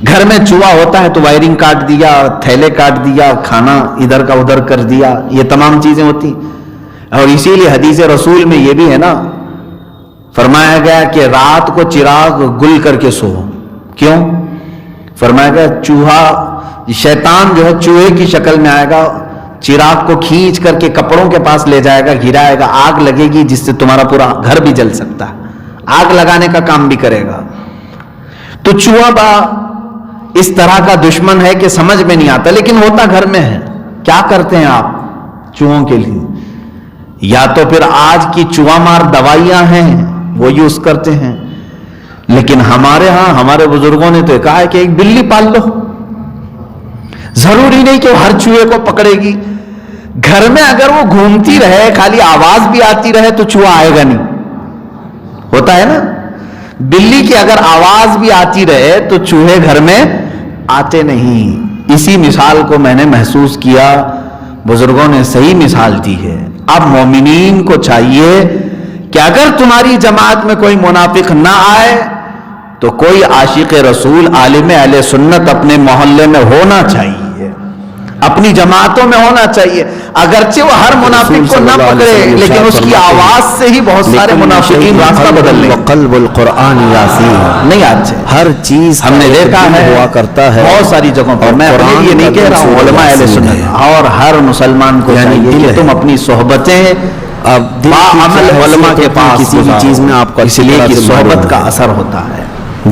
گھر میں چوہا ہوتا ہے تو وائرنگ کاٹ دیا, تھیلے کاٹ دیا, کھانا ادھر کا ادھر کر دیا, یہ تمام چیزیں ہوتی. اور اسی لیے حدیث رسول میں یہ بھی ہے نا, فرمایا گیا کہ رات کو چراغ گل کر کے سو. کیوں؟ فرمایا گیا چوہا, شیطان جو ہے چوہے کی شکل میں آئے گا, چراغ کو کھینچ کر کے کپڑوں کے پاس لے جائے گا, گرائے گا, آگ لگے گی جس سے تمہارا پورا گھر بھی جل سکتا ہے, آگ لگانے کا کام بھی کرے گا. تو چوہا اس طرح کا دشمن ہے کہ سمجھ میں نہیں آتا, لیکن ہوتا گھر میں ہے. کیا کرتے ہیں آپ چوہوں کے لیے؟ یا تو پھر آج کی چوہا مار دوائیاں ہیں وہ یوز کرتے ہیں, لیکن ہمارے ہاں ہمارے بزرگوں نے تو کہا ہے کہ ایک بلی پال لو. ضروری نہیں کہ وہ ہر چوہے کو پکڑے گی. گھر میں اگر وہ گھومتی رہے, خالی آواز بھی آتی رہے تو چوہا آئے گا نہیں. ہوتا ہے نا, بلی کی اگر آواز بھی آتی رہے تو چوہے گھر میں آتے نہیں. اسی مثال کو میں نے محسوس کیا, بزرگوں نے صحیح مثال دی ہے. اب مومنین کو چاہیے کہ اگر تمہاری جماعت میں کوئی منافق نہ آئے تو کوئی عاشق رسول عالم اہل سنت اپنے محلے میں ہونا چاہیے, اپنی جماعتوں میں ہونا چاہیے. اگرچہ وہ ہر منافق کو نہ پکڑے, لیکن اس کی آواز سے ہی بہت سارے منافقین راستہ بدل لیں. قلب القرآن یاسین, نہیں آج ہر چیز ہم نے دیکھا ہے ہوا کرتا ہے بہت ساری جگہوں پر. میں اپنے لیے نہیں کہہ رہا ہوں, علماء اہل سنت اور ہر مسلمان کو چاہیے کہ تم اپنی صحبتیں باعمل علماء کے پاس کسی بھی چیز میں آپ کو, اس لیے کہ صحبت کا اثر ہوتا ہے.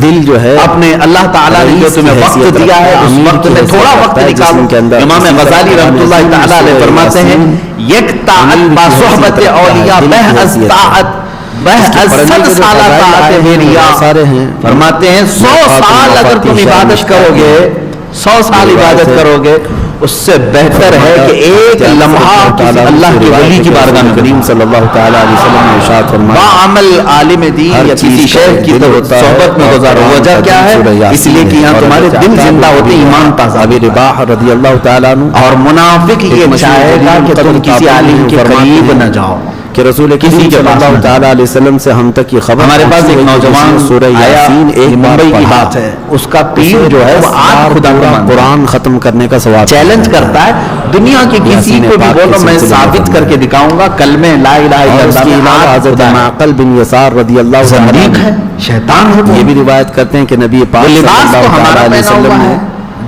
دل جو ہے اپنے اللہ تعالیٰ نے جو تمہیں وقت دیا ہے اس وقت میں تھوڑا وقت نکالو. امام غزالی رحمۃ اللہ تعالیٰ علیہ فرماتے ہیں یک طاعت با صحبت اولیاء بہ از طاعت بہ از صد سالہ طاعت میریا. فرماتے ہیں 100 سال اگر تم عبادت کرو گے, 100 سال عبادت کرو گے, اس سے بہتر ہے کہ ایک لمحہ اللہ کے ولی کی بارگاہ میں کریم صلی اللہ تعالیٰ علیہ وسلم نے ارشاد فرمایا عمل عالم دین یا کسی شیخ کی صحبت میں گزارو. وجہ کیا ہے؟ اس لیے کہ یہاں تمہارے دل زندہ ہوتے, ایمان تازہ. ابی رباح رضی اللہ تعالیٰ عنہ, اور منافق یہ چاہے گا کہ تم کسی عالم کے قریب نہ جاؤ, کہ رسول کریم صلی اللہ تعالیٰ علیہ وسلم سے ہم تک یہ خبر. ہمارے پاس ایک نوجوان سورہ یاسین ایک ممبئی کی بات ہے, اس کا پیر جو ہے وہ آج خدا قرآن ختم کرنے کا سوال چیلنج کرتا ہے, دنیا کے کسی کو بھی بولو میں ثابت کر کے دکھاؤں گا کلمہ لا الہ الا اللہ. حضرت معقل بن یسار رضی اللہ عنہ ہے, شیطان ہے. یہ بھی روایت کرتے ہیں کہ نبی پاک صلی اللہ علیہ وسلم نے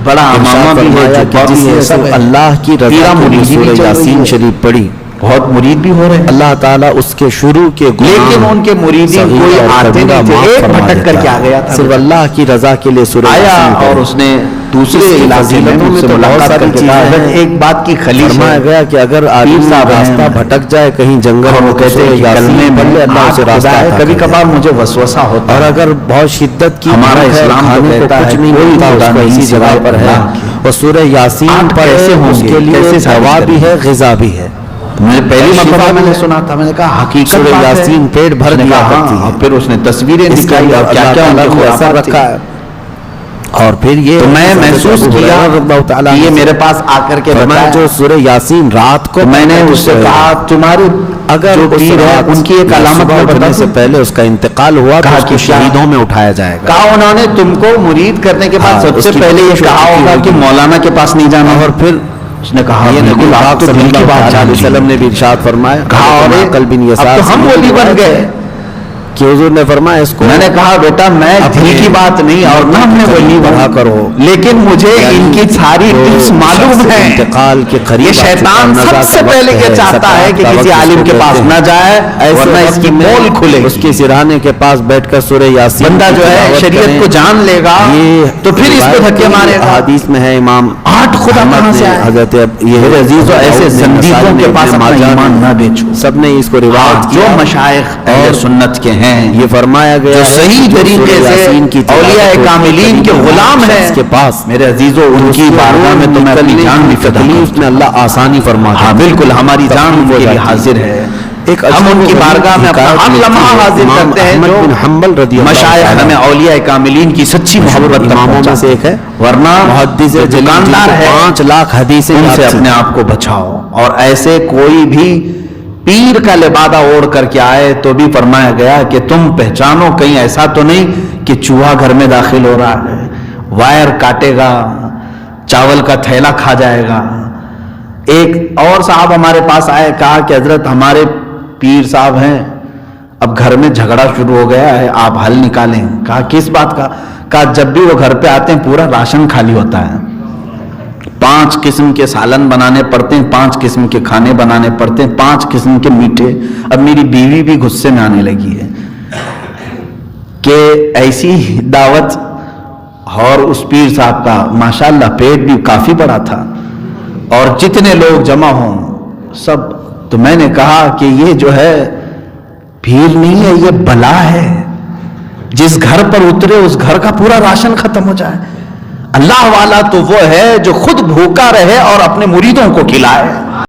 بڑا امامہ بھی ہے کہ جس نے سب اللہ کی رضا کی سورہ یاسین شریف پڑھی, بہت مرید بھی ہو رہے ہیں. اللہ تعالیٰ اس کے شروع کے لیکن ان کے مریدین کوئی آتے نہیں تھے, ایک بھٹک کر کے آ گیا تھا, صرف اللہ کی رضا کے لیے سورہ آیا اور اس نے دوسرے علاقے میں مجھ سے ملاقات کر کے کہا ایک بات کی خلیج فرمایا گیا کہ اگر آدمی راستہ بھٹک جائے کہیں جنگل میں, کہتے ہیں کلمے پڑھ لے اللہ سے راستہ ہے. کبھی کبھار مجھے وسوسہ ہوتا ہے, اور اگر بہت شدت کی ہمارا اسلام تو کہتا ہے کچھ نہیں ملتا اسی جگہ پر ہے, اور سورہ یاسین پر اس کے لیے دوا بھی ہے, غذا بھی ہے. میں پہلی مرتبہ میں نے سنا تھا, میں نے کہا حقیقت سورہ یاسین پیٹ بھر دیا کرتی ہے. پھر اس نے تصویریں دکھائی اور کیا کیا ان کے اثر رکھا ہے. اور پھر یہ تو میں محسوس کیا یہ میرے پاس آ کر کے بتایا جو سورہ یاسین رات کو میں نے اس سے کہا تمہارے اگر ان کی ایک علامت بڑھنے سے پہلے اس کا انتقال ہوا تو اس کو شہیدوں میں اٹھایا جائے گا. کہا انہوں نے تم کو مرید کرنے کے بعد سب سے پہلے یہ کہا ہوگا کہ مولانا کے پاس نہیں جانا, اور پھر اس نے کہا یہ نبی پاک صلی اللہ علیہ وسلم نے بھی ارشاد فرمایا, کہا معقل بن یسار ہم ولی بن گئے کہ حضور نے فرمایا اس کو, میں نے کہا بیٹا میں دل کی بات نہیں اور نہ ہم نے ولی بڑھا کرو, لیکن مجھے ان کی ساری ٹپس معلوم ہے. انتقال کے قریب یہ شیطان سب سے پہلے یہ چاہتا ہے کہ کسی عالم کے پاس نہ جائے, ورنہ اس کی پول کھلے, اس کے سرانے کے پاس بیٹھ کر سورہ یاسین بندہ جو ہے شریعت کو جان لے گا تو پھر اس کو دھکے مارے گا. حدیث میں ہے امام 8 خدا کہاں سے آئے, حضرت یہ عزیزوں ایسے زندیقوں کے پاس اپنا ایمان نہ بیچو. سب نے اس کو روایت جو مشائخ اہل سنت کے ہیں یہ فرمایا گیا جو صحیح طریقے سے اولیاء کاملین کے غلام ہیں, اس کے پاس میرے عزیزوں ان کی بارگاہ میں تمہیں اپنی جان بھی فدا اس میں اللہ آسانی فرماتا ہے. ہاں بالکل, ہماری جان ان کے لیے حاضر ہے. ہم ان کی بارگاہ میں اپنا ہر لمحہ حاضر کرتے ہیں. احمد بن حنبل رضی اللہ مشائخ ہمیں اولیاء کاملین کی سچی محبت اماموں میں سے ایک ہے, ورنہ محدث دکاندار ہے 5 لاکھ حدیثیں, ان سے اپنے آپ کو بچاؤ. اور ایسے کوئی بھی پیر کا لبادہ اوڑھ کر کے آئے تو بھی فرمایا گیا کہ تم پہچانو کہیں ایسا تو نہیں کہ چوہا گھر میں داخل ہو رہا ہے. وائر کاٹے گا، چاول کا تھیلا کھا جائے گا. ایک اور صاحب ہمارے پاس آئے، کہا کہ حضرت ہمارے پیر صاحب ہیں، اب گھر میں جھگڑا شروع ہو گیا ہے، آپ حل نکالیں. کہا کس بات کا؟ کہا جب بھی وہ گھر پہ آتے ہیں پورا راشن خالی ہوتا ہے، 5 قسم کے سالن بنانے پڑتے ہیں، 5 قسم کے کھانے بنانے پڑتے ہیں، 5 قسم کے میٹھے. اب میری بیوی بھی غصے میں آنے لگی ہے کہ ایسی دعوت، اور اس پیر صاحب کا ماشاءاللہ پیٹ بھی کافی بڑا تھا، اور جتنے لوگ جمع ہوں سب. تو میں نے کہا کہ یہ جو ہے پیر نہیں ہے، یہ بلا ہے. جس گھر پر اترے اس گھر کا پورا راشن ختم ہو جائے. اللہ والا تو وہ ہے جو خود بھوکا رہے اور اپنے مریدوں کو کھلائے.